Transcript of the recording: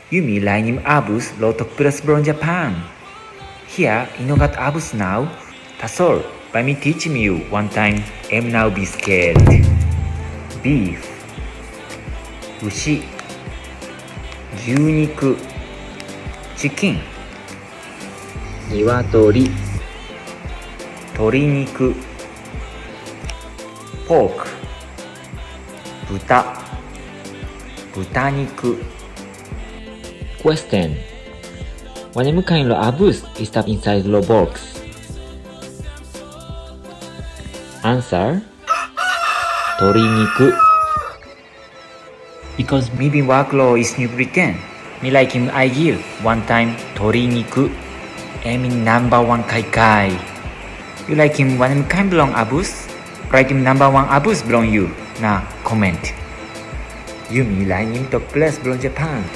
Yumi Lainim Abus lo tokples from Japan. Here, Inogat Abus now. That's all. By me teaching you one time, am now be scared. Beef, 牛、牛肉、チキン、鶏、鶏肉、ポーク、豚、豚肉。Question: What kind of abus is stuffed inside the box? Answer: 鶏肉。Because maybe workload is new pretend. Me like him I give one time 鶏肉. I mean number one kai kai. You like him one kind belong abus? Write him number one abus belong you. Nah, comment. Yumi like him tokples belong Japan.